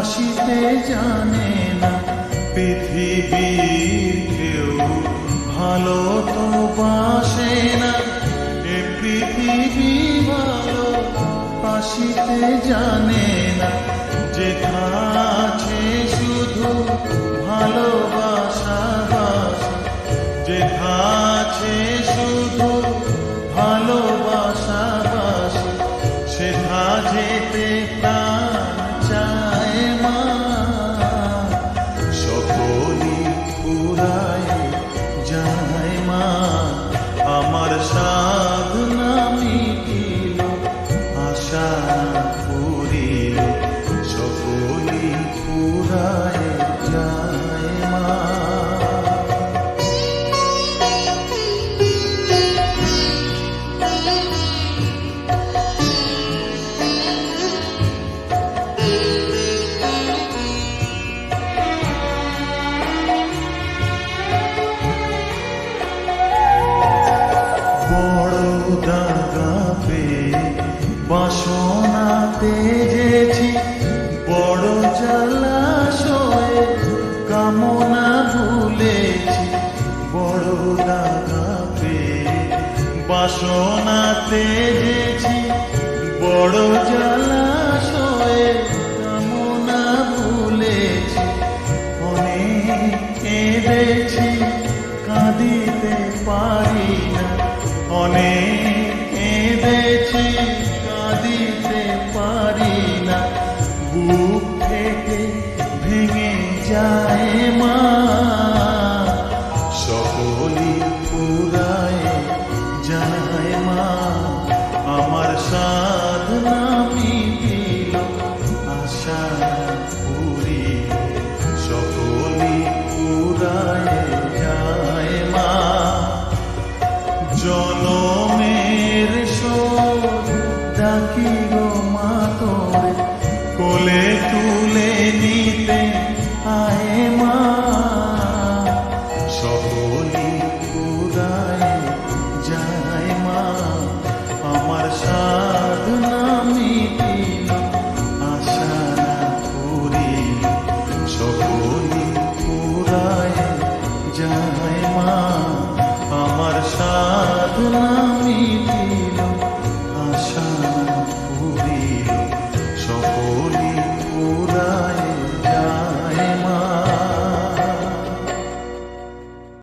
বাসিতে জানে না পৃথিবীর কেউ, ভালো তো বাসে না এ পৃথিবী, ভালো বাসিতে জানে না। যেথা আছে শুধু ভালোবাসা বাসা, যেথা আছে শুধু ভালোবাসা বাসা, সেথা যেতে প্রাণ চায় মা। সকলই ফুরায় যায় মা, আমার সাধনা মিটিল, আশা পুরিল, সকলই ফুরায় যায় মা। দাগা পেয়ে বাসনা তেজেছি, বড় জলাশয়ে কামনা ভুলেছি। বড় দাগা পেয়ে বাসনা তেজেছি, বড় জলাশয়ে কামনা ভুলেছি। অনেক কেঁদেছি, কাঁদিতে পারি না, অনেক কেঁদেছি, কাঁদিতে পারি না। বুক থেকে ভেঙে যায় মা, সকলই ফুরায় যায় মা। আমার সাধনা মিটিল, আশা পুরিল, সকলই ফুরায় যায় মা। জনমের শোধ ডাকি গো মা তোরে, কোলে তুলে নিতে আয় মা। সকলই ফুরায় যায় মা, আমার সাধনা মিটিল, আশা পুরিল, সকলই ফুরায় যায় মা। আমার সাধনা